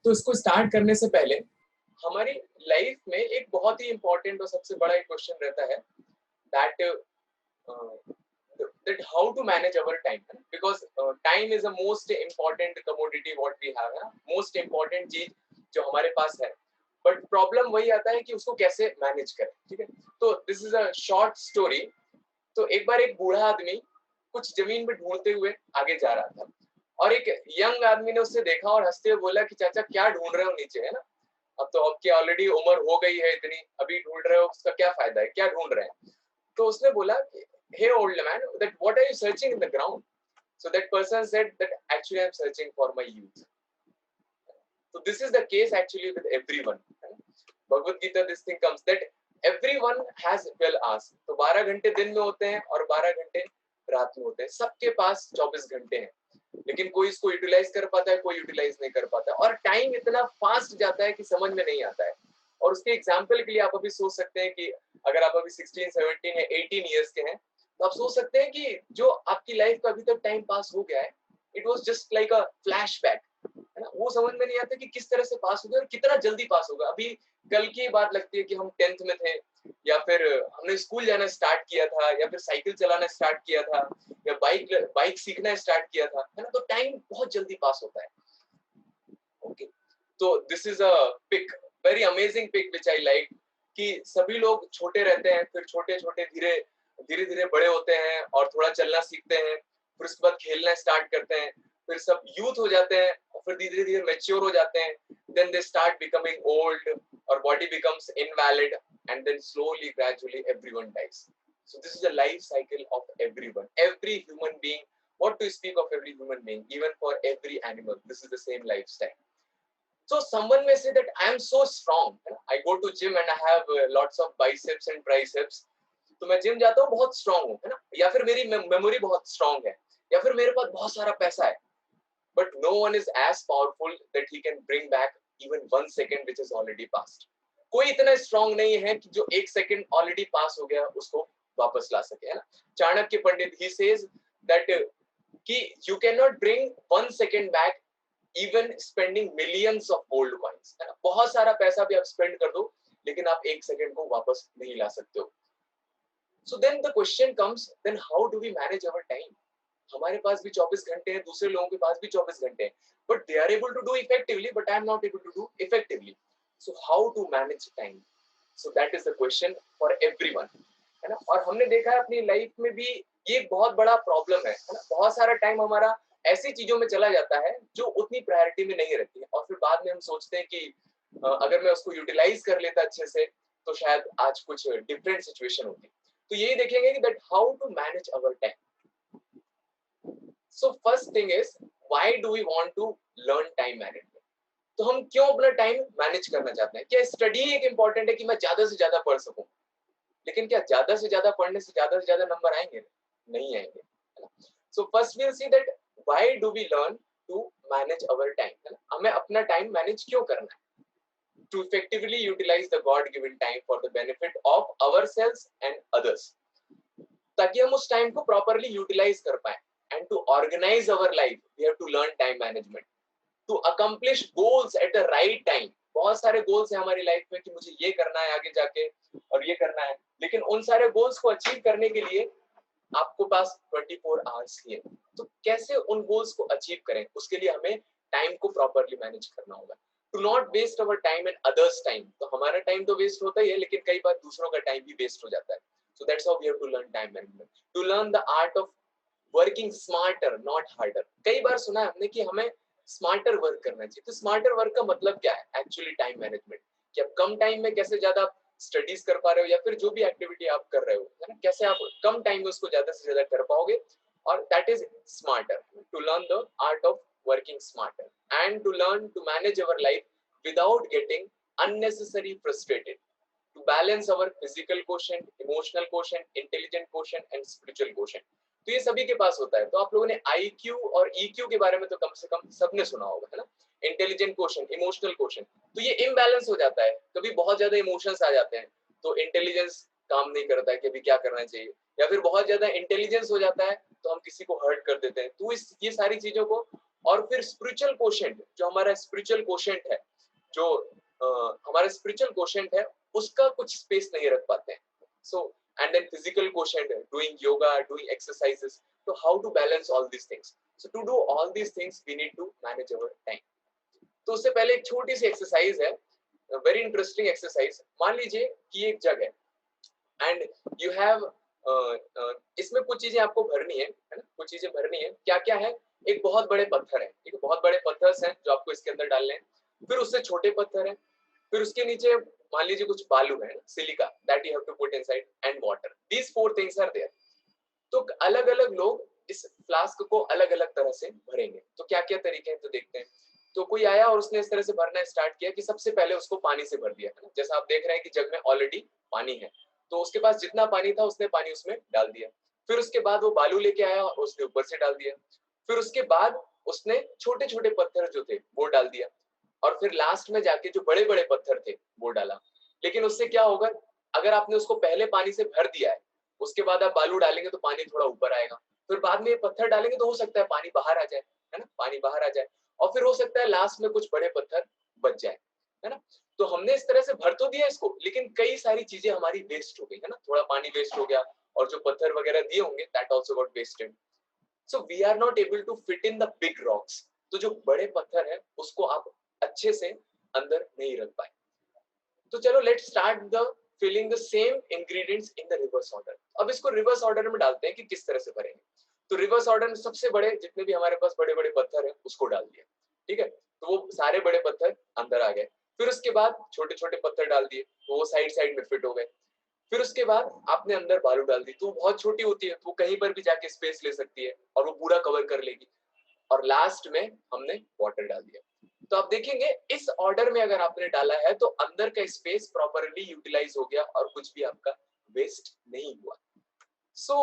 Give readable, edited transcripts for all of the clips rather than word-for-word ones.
तो इसको स्टार्ट करने से पहले हमारी लाइफ में एक बहुत ही इंपॉर्टेंट और सबसे बड़ा एक क्वेश्चन रहता है that that how to manage our time, because time is the most important commodity what we have, most important चीज जो हमारे पास है, बट प्रॉब्लम वही आता है कि उसको कैसे मैनेज करें। ठीक है, तो this is a short story. तो एक बार एक बूढ़ा आदमी कुछ जमीन में ढूंढते हुए आगे जा रहा था, और एक यंग आदमी ने उससे देखा और हंसते हुए बोला कि चाचा क्या ढूंढ रहे हो नीचे, है ना, अब तो आपकी ऑलरेडी उम्र हो गई है इतनी, अभी ढूंढ रहे हो उसका क्या फायदा है, क्या ढूंढ रहे हैं। तो उसने बोला कि hey old man, that what are you searching in the ground? So that person said that actually I'm searching for my youth. So this is the case actually with everyone. Bhagavad Gita, this thing comes that everyone has 12 hours. तो 12 घंटे दिन में होते हैं और 12 घंटे रात में होते हैं, सबके पास 24 घंटे हैं, लेकिन कोई इसको यूटिलाइज कर पाता है, कोई यूटिलाइज नहीं कर पाता, और टाइम इतना फास्ट जाता है कि समझ में नहीं आता है। और उसके एग्जाम्पल के लिए आप अभी सोच सकते हैं कि अगर आप अभी 16, 17 या 18 ईयर्स के हैं, तो आप सोच सकते हैं कि जो आपकी लाइफ का अभी तक टाइम पास हो गया है, it was just like a flashback, है ना, वो समझ में नहीं आता कि किस तरह से पास हो गया और कितना जल्दी पास होगा। अभी कल की बात लगती है कि हम 10th में थे, या फिर हमने स्कूल जाना स्टार्ट किया था, या फिर साइकिल चलाना स्टार्ट किया था, या बाइक सीखना स्टार्ट किया था, है ना, तो टाइम बहुत जल्दी पास होता है। ओके, तो this is a pic, very amazing pic which I like, कि सभी लोग छोटे रहते हैं, फिर छोटे छोटे धीरे धीरे बड़े होते हैं और थोड़ा चलना सीखते हैं, फिर उसके बाद खेलना स्टार्ट करते हैं, फिर सब यूथ हो जाते हैं और फिर धीरे धीरे मैच्योर हो जाते हैं, then they start becoming old और body becomes invalid, and then slowly gradually everyone dies. So this is the life cycle of everyone, every human being. What to speak of every human being, even for every animal, this is the same lifestyle. So someone may say that I am so strong, I go to gym and I have lots of biceps and triceps. तो मैं gym जाता हूँ, बहुत strong हूँ, है ना, या फिर मेरी मेमोरी बहुत स्ट्रांग है, या फिर मेरे पास बहुत सारा पैसा है, but no one is as powerful that he can bring back even 1 second which is already past. कोई इतना स्ट्रांग नहीं है कि जो 1 सेकंड ऑलरेडी पास हो गया उसको वापस ला सके, है ना। चाणक्य पंडित ही सेज दैट कि you can not bring 1 second back even spending millions of gold coins, है ना, बहुत सारा पैसा भी आप स्पेंड कर दो, लेकिन आप 1 सेकंड को वापस नहीं ला सकते हो। So then the question comes, then how do we manage our time? हमारे पास भी 24 घंटे हैं, दूसरे लोगों के पास भी 24 घंटे हैं, but they are able to do effectively, but I am not able to do effectively. So how to manage time? So that is the question for everyone, है ना। और हमने देखा है अपनी लाइफ में भी ये एक बहुत बड़ा प्रॉब्लम है ना, बहुत सारा टाइम हमारा ऐसी चीजों में चला जाता है जो उतनी प्रायोरिटी में नहीं रहती है, और फिर बाद में हम सोचते हैं कि अगर मैं उसको यूटिलाइज कर लेता अच्छे से तो शायद आज कुछ डिफरेंट सिचुएशन होती। तो यही देखेंगे कि that how to manage our time. So first thing is, why do we want to learn time management? तो हम क्यों अपना टाइम मैनेज करना चाहते हैं? क्या स्टडी एक इंपॉर्टेंट है कि मैं ज्यादा से ज्यादा पढ़ सकूं, लेकिन क्या ज्यादा से ज्यादा पढ़ने से ज्यादा नंबर आएंगे? नहीं आएंगे, है ना। So first we will see that why do we learn to manage our time, है ना, हमें अपना टाइम मैनेज क्यों करना है? To effectively utilize the God-given time for the benefit of ourselves and others, ताकि हम उस टाइम को प्रॉपरली यूटिलाइज कर पाए। And to organise our life we have to learn time management, to accomplish goals at the right time. बहुत सारे goals हैं हमारी लाइफ में कि मुझे ये करना है आगे जाके और ये करना है, लेकिन उन सारे गोल्स को अचीव करने के लिए आपको पास 24 आवर्स ही है। तो कैसे उन गोल्स को अचीव करें, उसके लिए हमें टाइम को प्रॉपरली मैनेज करना होगा। To not waste our time and others time, तो हमारा टाइम तो वेस्ट होता ही है, लेकिन कई बार दूसरों का टाइम भी वेस्ट हो जाता है। So that's how we have to learn time management, to learn the art of working smarter not harder. कई बार सुना है हमने कि हमें स्मार्टर वर्क करना चाहिए। तो स्मार्टर वर्क का मतलब क्या है एक्चुअली टाइम मैनेजमेंट, कि आप कम टाइम में कैसे ज्यादा स्टडीज कर पा रहे हो, या फिर जो भी एक्टिविटी आप कर रहे हो, है ना, कैसे आप कम टाइम में उसको ज्यादा से ज्यादा कर पाओगे, और that is smarter. To learn the art of working smarter and to learn to manage our life without getting unnecessary frustrated, to balance our physical quotient, emotional quotient, intelligent quotient and spiritual quotient। तो ये सभी के पास होता है। तो आप लोगों ने IQ और EQ के बारे में तो कम से कम सबने सुना होगा, है ना। इंटेलिजेंट क्वोशेंट, इमोशनल क्वोशेंट, तो ये इम्बैलेंस हो जाता है, कभी बहुत ज्यादा इमोशंस आ जाते हैं तो इंटेलिजेंस काम नहीं करता है कि अभी क्या करना चाहिए, या फिर बहुत ज्यादा इंटेलिजेंस हो जाता है तो हम किसी को हर्ट कर देते हैं। तो ये सारी चीजों को और फिर स्पिरिचुअल कोशेंट, जो हमारा स्पिरिचुअल कोशेंट है, जो हमारा स्पिरिचुअल कोशेंट है, उसका कुछ स्पेस नहीं रख पाते हैं. सो and then physical quotient, doing yoga, doing exercises. So how to balance all these things? So to do all these things we need to manage our time. तो उससे पहले एक छोटी सी एक्सरसाइज है, वेरी इंटरेस्टिंग एक्सरसाइज. मान लीजिए कि एक जग है एंड यू हैव इसमें कुछ चीजें आपको भरनी है ना, कुछ चीजें भरनी है. क्या क्या है? एक बहुत बड़े पत्थर है, ठीक है, बहुत बड़े पत्थर हैं जो आपको इसके अंदर डालने हैं. फिर उससे छोटे पत्थर हैं, फिर उसके नीचे मान लीजिए कुछ बालू है, silica, that you have to put inside, and water. These four things are there. तो अलग अलग लोग इस फ्लास्क को अलग अलग तरह से भरेंगे. तो क्या क्या तरीके हैं तो देखते हैं. तो कोई आया और उसने इस तरह से भरना स्टार्ट किया कि सबसे पहले उसको पानी से भर दिया, है ना. जैसा आप देख रहे हैं कि जग में ऑलरेडी पानी है, तो उसके पास जितना पानी था उसने पानी उसमें डाल दिया. फिर उसके बाद वो बालू लेके आया और उसने ऊपर से डाल दिया. फिर उसके बाद उसने छोटे छोटे पत्थर जो थे वो डाल दिया, और फिर लास्ट में जाके जो बड़े बड़े पत्थर थे वो डाला. लेकिन उससे क्या होगा, अगर आपने उसको पहले पानी से भर दिया है, उसके बाद आप बालू डालेंगे तो पानी थोड़ा ऊपर आएगा, फिर बाद में पत्थर डालेंगे तो हो सकता है पानी बाहर आ जाए, है ना, पानी बाहर आ जाए, और फिर हो सकता है लास्ट में कुछ बड़े पत्थर बच जाए, है ना. तो हमने इस तरह से भर तो दिया इसको, लेकिन कई सारी चीजें हमारी वेस्ट हो गई, है ना. थोड़ा पानी वेस्ट हो गया, और जो पत्थर वगैरह दिए होंगे that also got wasted. So we are not able to fit in the big rocks. तो जो बड़े पत्थर है उसको आप अच्छे से अंदर नहीं रख पाए. तो चलो let's start the filling the same ingredients in the reverse order. अब इसको रिवर्स ऑर्डर में डालते हैं कि किस तरह से भरेंगे. तो रिवर्स ऑर्डर में सबसे बड़े जितने भी हमारे पास बड़े बड़े पत्थर है उसको डाल दिया, ठीक है. तो वो सारे बड़े पत्थर अंदर आ गए. फिर उसके बाद छोटे छोटे पत्थर डाल दिए, तो वो साइड साइड में फिट हो गए. फिर उसके बाद आपने अंदर बालू डाल दी, तो वो बहुत छोटी होती है, तो वो कहीं पर भी जाके स्पेस ले सकती है और वो पूरा कवर कर लेगी. और लास्ट में हमने वाटर डाल दिया. तो आप देखेंगे इस ऑर्डर में अगर आपने डाला है तो अंदर का स्पेस प्रॉपरली यूटिलाइज हो गया और कुछ भी आपका वेस्ट नहीं हुआ. So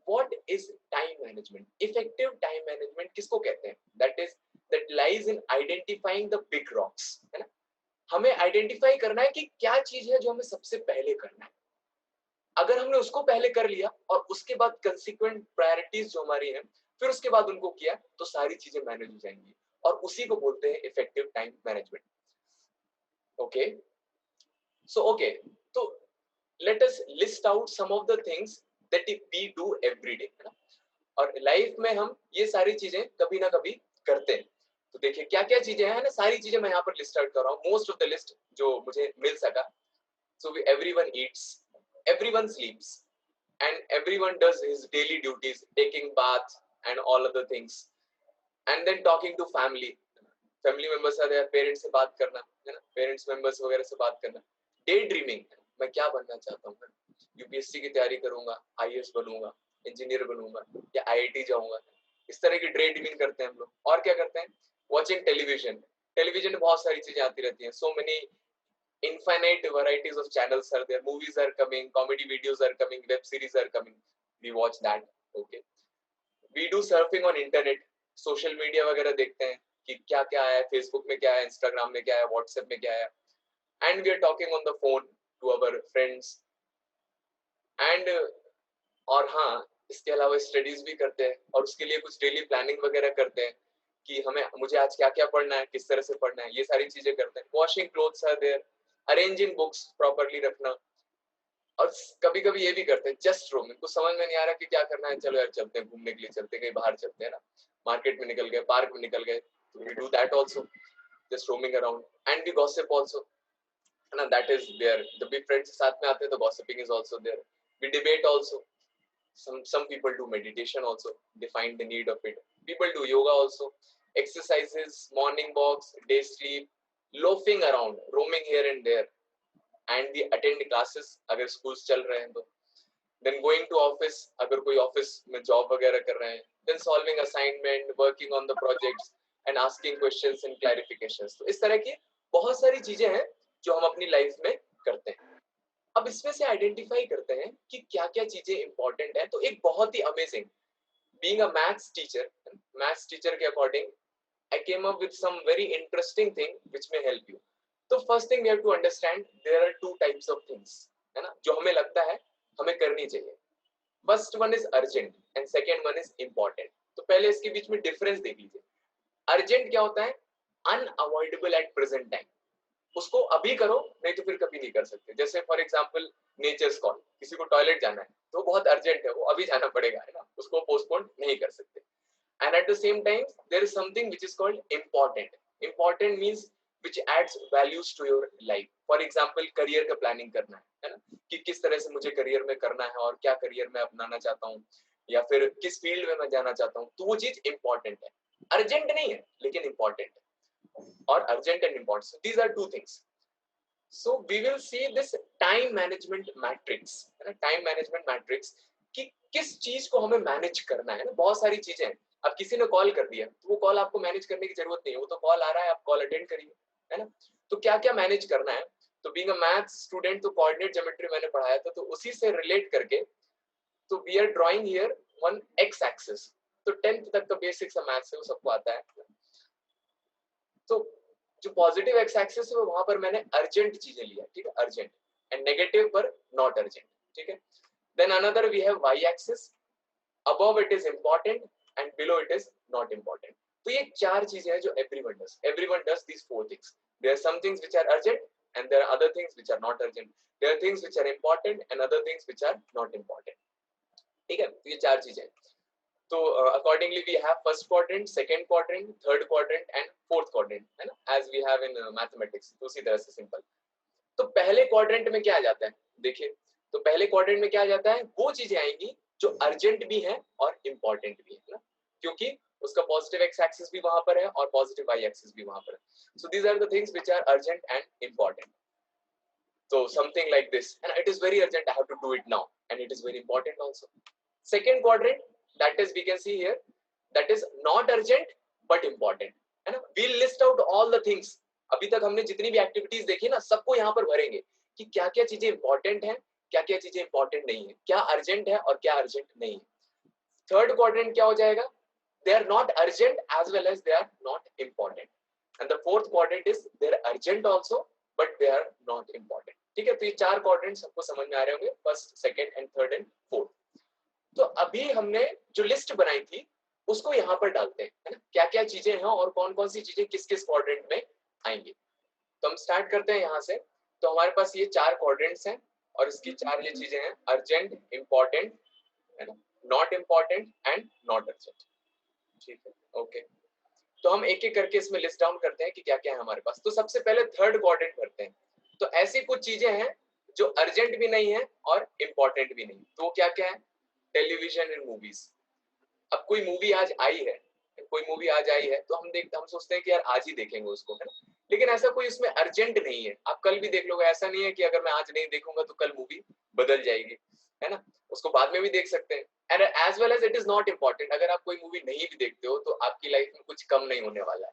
what is time management? Effective time management किसको कहते हैं? That lies in identifying the big rocks, है ना. हमें आइडेंटिफाई करना है कि क्या चीज है जो हमें सबसे पहले करना है. अगर हमने उसको पहले कर लिया और उसके बाद कंसिक्वेंट प्रायोरिटीज जो हमारी हैं फिर उसके बाद उनको किया, तो सारी चीजें मैनेज हो जाएंगी, और उसी को बोलते हैं effective time management. Okay, so okay, तो let us list out some of the things that we do every day, है ना. और लाइफ में हम ये सारी चीजें कभी ना कभी करते हैं. तो देखिए क्या क्या चीजें हैं ना, सारी चीजें मैं यहाँ पर लिस्ट आउट कर रहा हूँ, मोस्ट ऑफ द लिस्ट जो मुझे मिल सका. So everyone Yeats, everyone sleeps, and everyone does his daily duties, taking bath and all other things, and then talking to family members are there, parents से बात करना, है ना, parents members वगैरह से बात करना. डे ड्रीमिंग, मैं क्या बनना चाहता हूँ, यूपीएससी की तैयारी करूंगा, आईएएस बनूंगा, इंजीनियर बनूंगा, या आईआईटी जाऊंगा. इस तरह की डे ड्रीमिंग करते हैं हम लोग. और क्या करते हैं? Watching television. टेलीविजन में बहुत सारी चीजें आती रहती हैं, so many infinite varieties of channels are there, movies are coming, comedy videos are coming, web series are coming, we watch that. Okay, we do surfing on internet, social media वगैरह देखते हैं कि क्या क्या है, फेसबुक में क्या है, इंस्टाग्राम में क्या है, व्हाट्सएप में क्या है, and we are talking on the phone to our friends, and और हाँ, इसके अलावा स्टडीज भी करते हैं और उसके लिए कुछ डेली प्लानिंग वगैरह करते हैं कि मुझे आज क्या क्या पढ़ना है, किस तरह से पढ़ना है, ये सारी चीजें करते हैं. Washing clothes are there, arranging books properly रखना. और कभी कभी ये भी करते हैं जस्ट रोमिंग, कुछ समझ में नहीं आ रहा कि क्या करना है, चलो यार चलते हैं घूमने के लिए, चलते हैं कहीं बाहर, चलते हैं ना, मार्केट में निकल गए, पार्क में निकल गए. We do that also, just roaming around, and we gossip also, है ना. दैट इज देयर, जब भी फ्रेंड्स साथ में आते हैं तो gossiping is also there. We debate also. Some people do meditation also, they find the need of it. People do yoga also, exercises, morning walks, day sleep, loafing around, roaming here and there, and we attend classes अगर schools चल रहे हैं तो, then going to office अगर कोई office में job वगैरह कर रहे हैं, then solving assignment, working on the projects and asking questions and clarifications. तो इस तरह की बहुत सारी चीजें हैं जो हम अपनी लाइफ में करते हैं. अब इसमें से आइडेंटिफाई करते हैं कि क्या क्या चीजें इंपॉर्टेंट है. तो एक बहुत ही amazing, being a maths teacher के according I came up with some very interesting thing which may help you. तो first thing we have to understand there are two types of things, है ना, जो हमें लगता है हमें करनी चाहिए. First one is urgent and second one is important. तो पहले इसके बीच में डिफरेंस देख लीजिए. अर्जेंट क्या होता है? अनअवॉइडेबल एट प्रेजेंट टाइम, उसको अभी करो नहीं तो फिर कभी नहीं कर सकते। जैसे फॉर एग्जाम्पल नेचर्स कॉल, किसी को टॉयलेट जाना है तो बहुत अर्जेंट है, वो अभी जाना पड़ेगा, है ना, उसको पोस्टपोन नहीं कर सकते। And at the same time there is something which is called important. Important means which adds values to your life. For example, career का प्लानिंग करना है ना, कि किस तरह से मुझे करियर में करना है और क्या करियर में अपनाना चाहता हूँ, या फिर किस फील्ड में मैं जाना चाहता हूँ, तो वो चीज इंपॉर्टेंट है, अर्जेंट नहीं है लेकिन इंपॉर्टेंट है। और urgent and important, these are two things. So we will see this time management matrix, है ना, टाइम मैनेजमेंट मैट्रिक्स, कि किस चीज को हमें मैनेज करना है ना। बहुत सारी चीजें हैं, अब किसी ने कॉल कर दिया तो वो कॉल आपको मैनेज करने की जरूरत नहीं है, वो तो कॉल आ रहा है, आप कॉल अटेंड करिए, है ना। तो क्या क्या मैनेज करना है, तो बीइंग अ मैथ स्टूडेंट तो कोऑर्डिनेट ज्योमेट्री मैंने पढ़ाया था, तो उसी से रिलेट करके तो we are drawing here one X axis. तो 10th तक का बेसिक्स मैथ्स है वो सबको आता है। तो जो पॉजिटिव एक्स एक्सिस है वहां पर मैंने अर्जेंट चीजें लिया, ठीक है, अर्जेंट, एंड नेगेटिव पर नॉट अर्जेंट, ठीक है। Then another we have Y axis, above it is important and below it is not important. तो ये चार चीजें हैं जो everyone does these four things. There are some things which are urgent and there are other things which are not urgent. There are things which are important and other things which are not important. ठीक है, तो ये चार चीजें। तो accordingly we have first quadrant, second quadrant, third quadrant and fourth quadrant, है ना, as we have in mathematics। तो उसी तरह से सिंपल। तो पहले क्वाड्रेंट में क्या आ जाता है, देखिए, तो पहले क्वाड्रेंट में क्या आ जाता है, वो चीजें आएंगी जो अर्जेंट भी है और इंपॉर्टेंट भी है ना, क्योंकि उसका पॉजिटिव एक्स एक्सिस भी वहां पर है और पॉजिटिव वाई एक्सिस भी वहां पर है। So these are the things which are urgent and important. So something like this, and it is very urgent, I have to do it now, and it is very important also. Second quadrant, that is we can see here, that is not urgent but important, है ना। We'll list out all the things, अभी तक हमने जितनी भी activities देखी ना सबको यहाँ पर भरेंगे कि क्या क्या चीजें इंपॉर्टेंट है, क्या क्या चीजें इंपॉर्टेंट नहीं है, क्या अर्जेंट है और क्या अर्जेंट नहीं है। थर्ड क्वाड्रेंट क्या हो जाएगा, they are not urgent as well as they are not important, and the fourth quadrant is they are urgent also but they are not important। ठीक है, तो ये चार क्वाड्रेंट सबको समझ में आ रहे होंगे, first second and third and fourth. तो अभी हमने जो लिस्ट बनाई थी उसको यहाँ पर डालते हैं, है ना, क्या क्या चीजें हैं और कौन कौन सी चीजें किस किस क्वाड्रेंट में आएंगी। तो हम स्टार्ट करते हैं यहाँ से। तो हमारे पास ये चार क्वाड्रेंट्स हैं और इसकी चार ये चीजें हैं, अर्जेंट, इंपॉर्टेंट, है ना, not important and not urgent. ठीक है, ओके। तो हम एक एक करके इसमें लिस्ट डाउन करते हैं कि क्या क्या है हमारे पास। तो सबसे पहले थर्ड क्वाड्रेंट भरते हैं। तो ऐसी कुछ चीजें हैं जो अर्जेंट भी नहीं है और इंपॉर्टेंट भी नहीं, तो क्या क्या है, टेलीविजन एंड मूवीज। अब कोई मूवी आज आई है, कोई मूवी आज आई है तो हम सोचते हैं कि यार आज ही देखेंगे उसको, है ना, लेकिन ऐसा कोई उसमें अर्जेंट नहीं है, आप कल भी देख लोगे, ऐसा नहीं है कि अगर मैं आज नहीं देखूंगा तो कल मूवी बदल जाएगी, है ना, उसको बाद में भी देख सकते हैं। And as well as it is not important, अगर आप कोई मूवी नहीं भी देखते हो तो आपकी लाइफ में कुछ कम नहीं होने वाला है।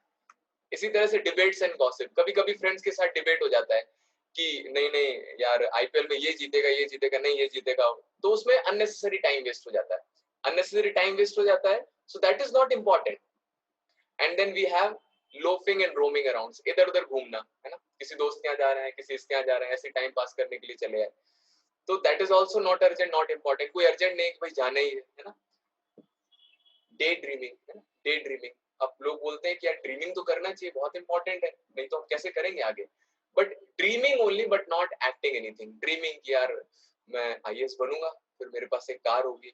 इसी तरह से डिबेट्स एंड गॉसिप, कभी कभी फ्रेंड्स के साथ डिबेट हो जाता है कि नहीं नहीं यार आईपीएल में ये जीतेगा नहीं ये जीतेगा, तो उसमें अननेसेसरी टाइम वेस्ट हो जाता है, अननेसेसरी टाइम वेस्ट हो जाता है, so that is not important. And then we have loafing and roaming around, इधर उधर घूमना, है ना, किसी दोस्त के यहाँ जा रहे हैं, किसी इसके यहाँ जा रहे हैं, ऐसे टाइम पास करने के लिए चले आए, तो that is also not urgent not important, कोई अर्जेंट नहीं कि भाई जाना ही है ना। डे ड्रीमिंग, है ना, डे ड्रीमिंग, अब लोग बोलते हैं कि यार ड्रीमिंग तो करना चाहिए, बहुत इंपॉर्टेंट है, नहीं तो हम कैसे करेंगे आगे, but dreaming only but not acting anything. Dreaming कि यार मैं आईएएस बनूंगा, फिर मेरे पास एक कार होगी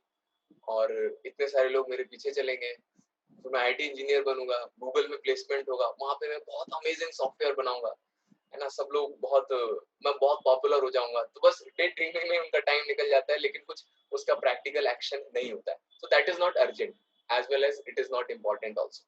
और इतने सारे लोग मेरे पीछे चलेंगे, फिर मैं आईटी इंजीनियर बनूंगा, गूगल में प्लेसमेंट होगा, वहां पे मैं बहुत अमेजिंग सॉफ्टवेयर बनाऊंगा, है ना, सब लोग बहुत, मैं बहुत पॉपुलर हो जाऊंगा, तो बस डे ड्रीमिंग में उनका टाइम निकल जाता है, लेकिन कुछ उसका प्रैक्टिकल एक्शन नहीं होता है। So that is not urgent as well as it is not important also.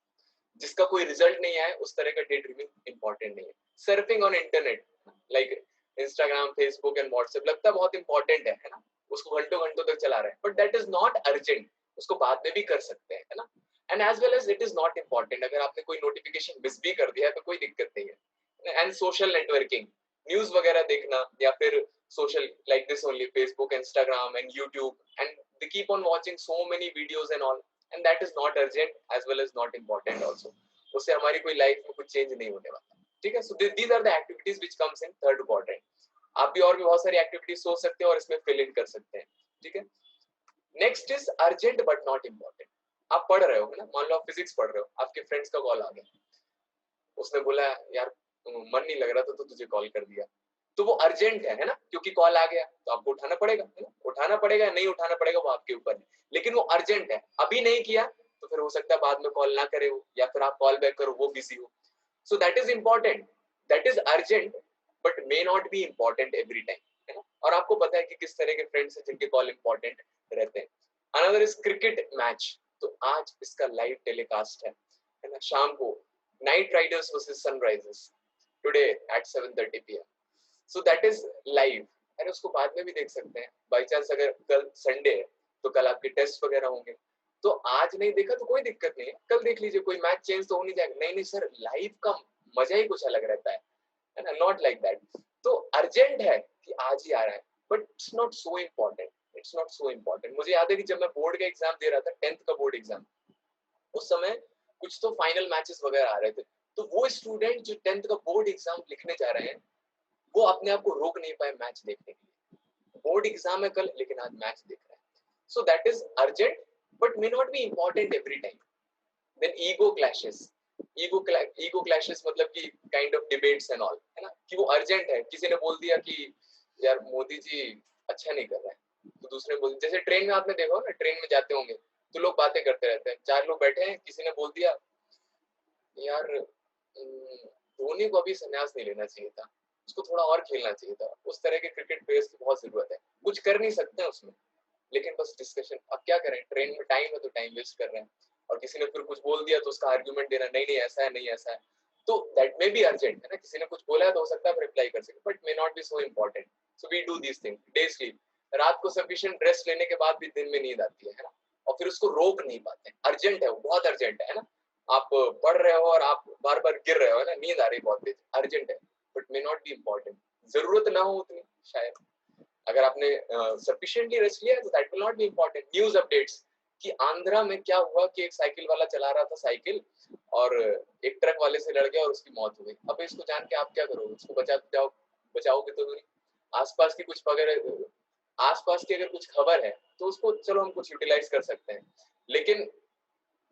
जिसका कोई रिजल्ट नहीं आए उस तरह का डे ड्रीमिंग इंपॉर्टेंट नहीं है। Surfing on internet like Instagram, Facebook and WhatsApp लगता है बहुत इंपॉर्टेंट है ना, उसको घंटों घंटों तक चला रहे हैं, but that is not urgent, उसको बाद में भी कर सकते हैं, है ना। And as well as it is not important, अगर आपने कोई नोटिफिकेशन मिस भी कर दिया है तो कोई दिक्कत नहीं है। एंड सोशल नेटवर्किंग, न्यूज वगैरह देखना या फिर social like this only Facebook, Instagram and YouTube, and they keep on watching so many videos and all, and that is not urgent as well as not important also. उससे हमारी कोई life में कुछ change नहीं होने वाला, ठीक है। So these are the activities which comes in third quadrant. आप भी और भी बहुत सारी एक्टिविटीज सोच सकते हैं और इसमें फिल इन कर सकते हैं, ठीक है। Next is urgent but not important. आप पढ़ रहे हो है ना, मान लो आप फिजिक्स पढ़ रहे हो, आपके फ्रेंड्स का कॉल आ गया, उसने बोला यार मन नहीं लग रहा था तो तुझे कॉल कर दिया, तो वो अर्जेंट है ना, क्योंकि कॉल आ गया तो आपको उठाना पड़ेगा, है ना, उठाना पड़ेगा नहीं उठाना पड़ेगा वो आपके ऊपर है, लेकिन वो अर्जेंट है, अभी नहीं किया तो फिर हो सकता है बाद में कॉल ना करे हो, या फिर आप कॉल बैक करो वो बिजी हो, सो that is important, that is urgent but may not be important every time, है ना, और आपको पता है कि किस तरह के फ्रेंड्स हैं जिनके कॉल इंपॉर्टेंट रहते हैं। अनदर इज क्रिकेट मैच, तो आज इसका लाइव टेलीकास्ट है ना, शाम को night Riders versus Sunrisers today at 7:30 PM, so that is live, अरे उसको बाद में भी देख सकते हैं, बाई चांस अगर कल संडे है तो कल आपके टेस्ट वगैरह होंगे, तो आज नहीं देखा तो कोई दिक्कत नहीं है, कल देख लीजिए, कोई मैच चेंज तो हो नहीं जाएगा, नहीं नहीं सर लाइव का मजा ही कुछ अलग रहता है ना, नॉट लाइक दैट, तो अर्जेंट है कि आज ही आ रहा है but it's not so important, it's not so important. मुझे याद है कि जब मैं बोर्ड का एग्जाम दे रहा था, 10th का बोर्ड एग्जाम, उस समय कुछ तो फाइनल मैचेस वगैरह आ रहे थे, तो वो स्टूडेंट जो 10th का बोर्ड एग्जाम लिखने जा रहे हैं वो अपने आप को रोक नहीं पाए मैच देखने के लिए, बोर्ड एग्जाम है कल लेकिन आज मैच देख रहे हैं, so that is urgent but may not be important every time. Then ego clashes मतलब कि kind of debates and all, है ना, कि वो अर्जेंट है, किसी ने बोल दिया कि यार मोदी जी अच्छा नहीं कर रहे हैं, तो दूसरे बोल, जैसे ट्रेन में आपने देखा हो ना, ट्रेन में जाते होंगे तो लोग बातें करते रहते हैं, 4 लोग बैठे हैं, किसी ने बोल दिया यार धोनी को अभी संन्यास नहीं लेना चाहिए था, उसको थोड़ा और खेलना चाहिए था, उस तरह के क्रिकेट प्लेयर्स की बहुत जरूरत है, कुछ कर नहीं सकते हैं उसमें, लेकिन बस डिस्कशन, अब क्या करें, ट्रेन में टाइम है तो टाइम वेस्ट कर रहे हैं, और किसी ने फिर कुछ बोल दिया तो उसका आर्ग्यूमेंट देना, नहीं नहीं ऐसा है नहीं ऐसा है, तो दैट मे बी अर्जेंट, है ना, किसी ने कुछ बोला है तो हो सकता है रिप्लाई कर सके but may not be so important, so we do this thing, day sleep, रात को सफिशिएंट रेस्ट लेने के बाद भी दिन में नींद आती है ना, और फिर उसको रोक नहीं पाते, अर्जेंट है वो, बहुत अर्जेंट है ना, आप पढ़ रहे हो और आप बार बार गिर रहे हो, है ना, नींद आ रही बहुत तेज, अर्जेंट है but may not be important, जरूरत ना हो उतनी शायद, अगर आपने सफिशिएंटली रेस्ट लिया तो that will not be important. News updates कि आंध्रा में क्या हुआ कि एक साइकिल वाला चला रहा था साइकिल और एक ट्रक वाले से लड़ गया और उसकी मौत हो गई, अब इसको जान के आप क्या करोगे, उसको बचाओगे तो नहीं, आसपास की कुछ आसपास की अगर कुछ खबर है तो उसको चलो हम कुछ यूटिलाइज कर सकते हैं, लेकिन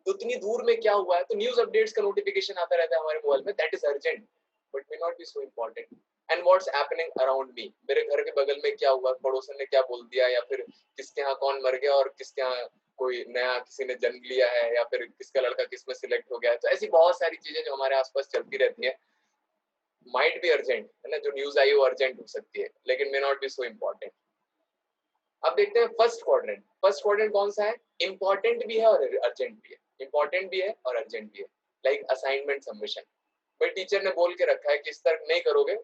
उतनी दूर में क्या हुआ है तो न्यूज अपडेट्स का नोटिफिकेशन आता रहता है हमारे मोबाइल में, that is urgent but may not be so important. And what's happening around me, मेरे घर के बगल में क्या हुआ, पड़ोसन ने क्या बोल दिया, या फिर किसके यहाँ कौन मर गया और किसके यहाँ कोई नया किसी ने जन्म लिया है, या फिर किसका लड़का किस में सिलेक्ट हो गया है, तो ऐसी बहुत सारी चीजें जो हमारे आसपास चलती रहती है, माइट बी अर्जेंट, है ना, जो न्यूज आई वो अर्जेंट हो सकती है लेकिन मे नॉट बी सो इम्पोर्टेंट। अब देखते हैं फर्स्ट क्वाड्रेंट, फर्स्ट क्वाड्रेंट कौन सा है, इंपॉर्टेंट भी है और अर्जेंट भी है, इंपॉर्टेंट भी है और अर्जेंट भी है, लाइक असाइनमेंट सबमिशन, भाई टीचर ने बोल के रखा है कि इस तक नहीं करोगे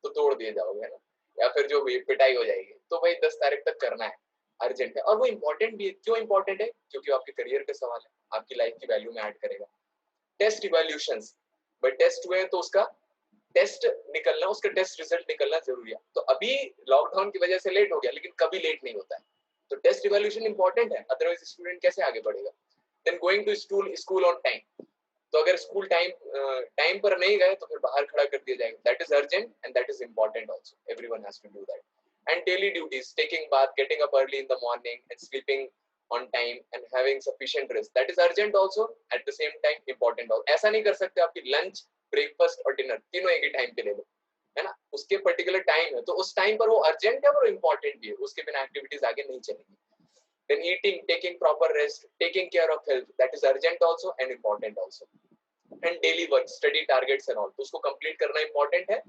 तो तोड़ दिए जाओगे, है ना, या फिर जो भी पिटाई हो जाएगी, तो भाई 10 तारीख तक करना है, अर्जेंट है और वो इंपॉर्टेंट भी है, क्यों इंपॉर्टेंट है, क्योंकि आपके करियर का सवाल है, आपकी लाइफ की वैल्यू में ऐड करेगा। टेस्ट इवैल्यूएशंस, भाई टेस्ट हुए तो उसका टेस्ट निकलना, उसका टेस्ट रिजल्ट निकलना जरूरी है, तो अभी लॉकडाउन की वजह से लेट हो गया लेकिन कभी लेट नहीं होता है, तो टेस्ट इवैल्यूएशन इंपॉर्टेंट है, अदरवाइज स्टूडेंट कैसे आगे बढ़ेगा। Then going to school on time, तो अगर स्कूल टाइम पर नहीं गए तो फिर बाहर खड़ा कर दिया जाएगा, that is urgent and that is important also, everyone has to do that. And daily duties, taking bath, getting up early in the morning and sleeping on time and having sufficient rest, that is urgent also, at the same time important also। ऐसा नहीं कर सकते आपकी lunch breakfast और dinner तीनों एक ही time पे ले लो, है ना, उसके पर्टिकुलर टाइम है तो उस टाइम पर वो अर्जेंट है और इम्पोर्टेंट भी है, उसके बिना एक्टिविटीज आगे नहीं चलेगी। then eating, taking proper rest, taking care of health, that is urgent also and important also। and daily work, study targets and all, तो उसको कंप्लीट करना इंपॉर्टेंट है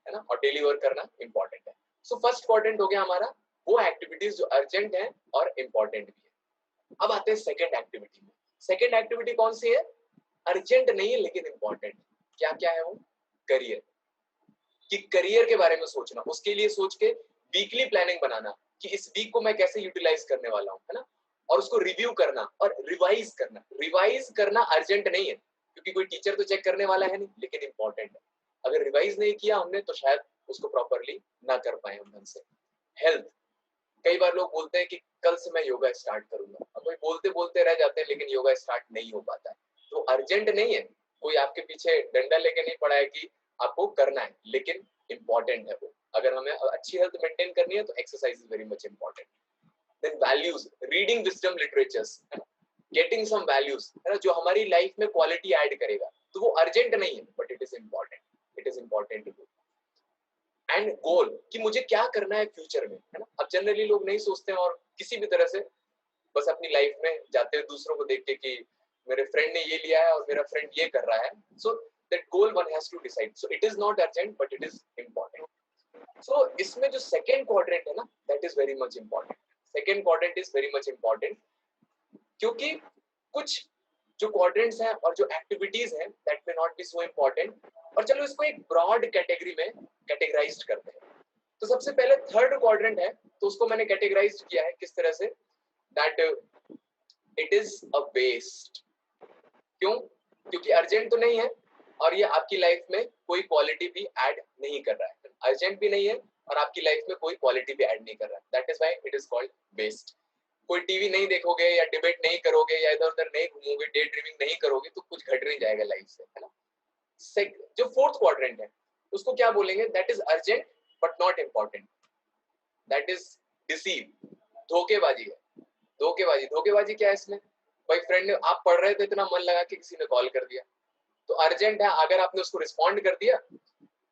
ना, और डेली वर्क करना इंपॉर्टेंट है। सो फर्स्ट क्वाड्रेंट हो गया हमारा वो एक्टिविटीज जो अर्जेंट है और इंपॉर्टेंट भी है। अब आते हैं सेकंड एक्टिविटी में, सेकंड एक्टिविटी कौन सी है, अर्जेंट नहीं है लेकिन इंपॉर्टेंट है, क्या क्या है वो, करियर, कि करियर के बारे में सोचना, उसके लिए सोच के वीकली प्लानिंग बनाना कि इस वीक को मैं कैसे यूटिलाइज करने वाला हूँ, है ना, और उसको रिव्यू करना और रिवाइज करना अर्जेंट नहीं है क्योंकि कोई टीचर तो चेक करने वाला है नहीं, लेकिन इंपॉर्टेंट है, अगर रिवाइज नहीं किया हमने तो शायद उसको प्रॉपरली ना कर पाए हम ढंग से। हेल्थ, कई बार लोग बोलते हैं कि कल से मैं योगा स्टार्ट करूंगा, अब कोई बोलते बोलते रह जाते हैं लेकिन योगा स्टार्ट नहीं हो पाता है, तो अर्जेंट नहीं है, कोई आपके पीछे डंडा लेके नहीं पड़ा है कि आपको करना है, लेकिन इंपॉर्टेंट है वो, अगर हमें अच्छी हेल्थ मेंटेन करनी है तो exercise is very much important. Then values, reading wisdom literatures, getting some values, है ना, जो हमारी लाइफ में क्वालिटी ऐड करेगा, तो वो अर्जेंट नहीं है but it is important, it is important to do. And goal, कि मुझे क्या करना है फ्यूचर में, है ना। अब जनरली लोग नहीं सोचते हैं और किसी भी तरह से बस अपनी लाइफ में जाते हैं दूसरों को देख के कि मेरे फ्रेंड ने ये लिया है और मेरा फ्रेंड ये कर रहा है, so that goal one has to decide, so it is not urgent but it is important. So इसमें जो सेकेंड क्वाड्रेंट है ना, that is very much important. Second quadrant is very much important, क्योंकि कुछ जो क्वाड्रेंट्स हैं और जो एक्टिविटीज हैं that may not be so important, और चलो इसको एक ब्रॉड कैटेगरी में कैटेगराइज करते हैं। तो सबसे पहले थर्ड क्वाड्रेंट है, तो उसको मैंने कैटेगराइज किया है किस तरह से, that it is a waste. क्यों? क्योंकि अर्जेंट तो नहीं है और ये आपकी लाइफ में कोई क्वालिटी भी ऐड नहीं कर रहा है, अर्जेंट भी नहीं है और आपकी लाइफ में कोई क्वालिटी भी ऐड नहीं कर रहा है, that is why it is called waste. कोई टीवी नहीं देखोगे या डिबेट नहीं करोगे या इधर उधर नहीं घूमोगे, डे ड्रीमिंग नहीं करोगे, तो कुछ घट नहीं जाएगा लाइफ से, है ना। जो फोर्थ क्वाड्रेंट है उसको क्या बोलेंगे, that is urgent but not important, that is deceive, धोखेबाजी है। धोखेबाजी, धोखेबाजी क्या है इसमें, भाई फ्रेंड ने, आप पढ़ रहे थे इतना मन लगा कि किसी ने कॉल कर दिया, तो अर्जेंट है, अगर आपने उसको रिस्पॉन्ड कर दिया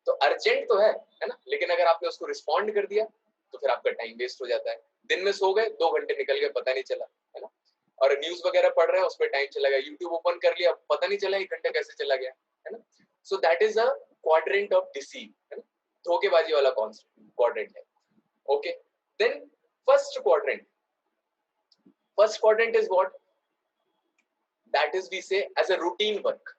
तो अर्जेंट तो है ना, लेकिन अगर आपने उसको रिस्पॉन्ड कर दिया तो फिर आपका टाइम वेस्ट हो जाता है। दिन में सो गए, 2 घंटे निकल गए, पता नहीं चला, है ना। और न्यूज वगैरह पढ़ रहे हैं, उस पर टाइम चला गया, यूट्यूब ओपन कर लिया, पता नहीं चला 1 घंटा कैसे चला गया, है ना। So that is a quadrant of deceive, है ना, धोखेबाजी वाला क्वाड्रेंट है। Okay, then first quadrant is what, that is we say as a routine work.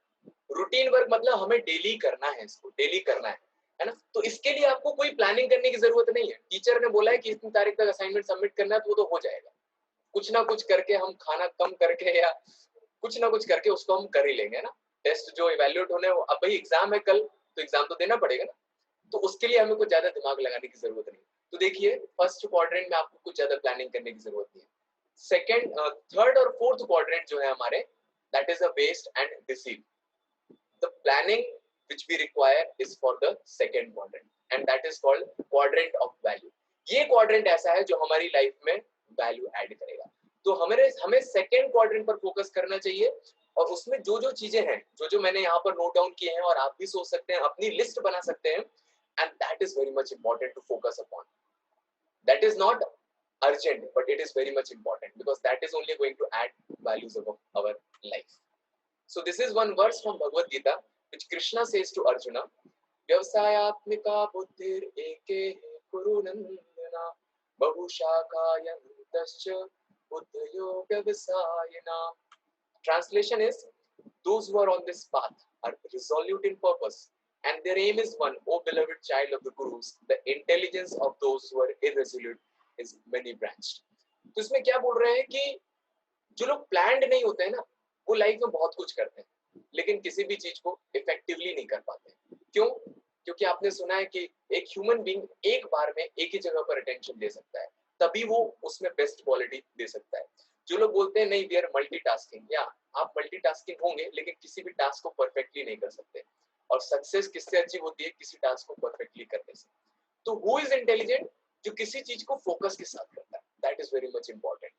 Routine work मतलब हमें डेली करना है, इसको डेली करना है ना। तो इसके लिए आपको कोई प्लानिंग करने की जरूरत नहीं है, टीचर ने बोला है कि इतनी तारीख तक असाइनमेंट सबमिट करना है, तो वो तो हो जाएगा। कुछ ना कुछ करके हम खाना कम करके या कुछ ना कुछ करके उसको हम कर ही लेंगे ना। टेस्ट जो इवैल्यूएट होने, अब भाई एग्जाम है कल, तो एग्जाम तो देना पड़ेगा ना, तो उसके लिए हमें कुछ ज्यादा दिमाग लगाने की जरूरत नहीं। तो देखिए फर्स्ट क्वाड्रेंट में आपको कुछ ज्यादा प्लानिंग करने की जरूरत नहीं है। सेकेंड, थर्ड और फोर्थ क्वाड्रेंट जो है हमारे, that is a waste and deceive. The planning which we require is for the second quadrant and that is called quadrant of value. ये quadrant ऐसा है जो हमारी लाइफ में वैल्यू ऐड करेगा। तो हमें सेकेंड क्वाड्रेंट पर फोकस करना चाहिए और उसमें जो जो चीजें हैं, जो जो मैंने यहाँ पर नोट डाउन किए हैं और आप भी सोच सकते हैं, अपनी लिस्ट बना सकते हैं, and that is very much important to focus upon. That is not urgent but it is very much important because that is only going to add values of our life. So this is one verse from Bhagavad Gita which Krishna says to Arjuna, Vyavasayatmika buddhir eke kuru nandana bahushakayantascha buddhayo vyavasayana. Translation is, those who are on this path are resolute in purpose and their aim is one, O beloved child of the Gurus, the intelligence of those who are irresolute is many branched. तो इसमें क्या बोल रहे हैं कि जो लोग planned नहीं होते हैं ना, वो लाइफ में बहुत कुछ करते हैं लेकिन किसी भी चीज को इफेक्टिवली नहीं कर पाते। क्यों? क्योंकि आपने सुना है कि एक ह्यूमन बीइंग एक बार में एक ही जगह पर अटेंशन दे सकता है, तभी वो उसमें बेस्ट क्वालिटी दे सकता है। जो लोग बोलते हैं नहीं वी आर मल्टीटास्किंग, या आप मल्टीटास्किंग होंगे लेकिन किसी भी टास्क को परफेक्टली नहीं कर सकते, और सक्सेस किससे अचीव होती है, किसी टास्क को परफेक्टली करने से। तो हु इज इंटेलिजेंट, जो किसी चीज को फोकस के साथ करता है, that is very much important,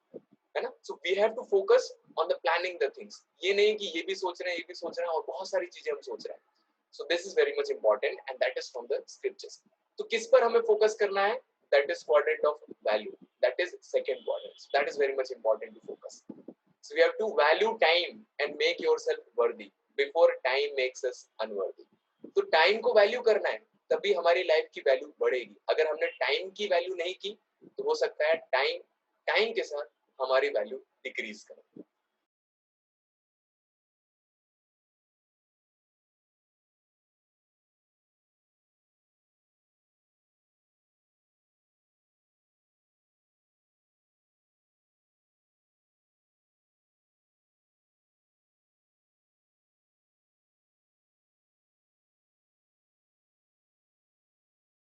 है ना। So we have to focus on the planning the things. ये नहीं कि ये भी सोच रहे हैं, ये भी सोच रहे हैं और बहुत सारी चीजें हम सोच रहे हैं। So this is very much important and that is from the scriptures. तो किस पर हमें फोकस करना है, that is quadrant of value, that is second quadrant, that is very much important to focus. So we have to value time and make yourself worthy before time makes us unworthy. तो टाइम को value करना है, तभी हमारी life की value बढ़ेगी। अगर हमने टाइम की वैल्यू नहीं की तो हो सकता है टाइम के साथ हमारी वैल्यू डिक्रीज करे।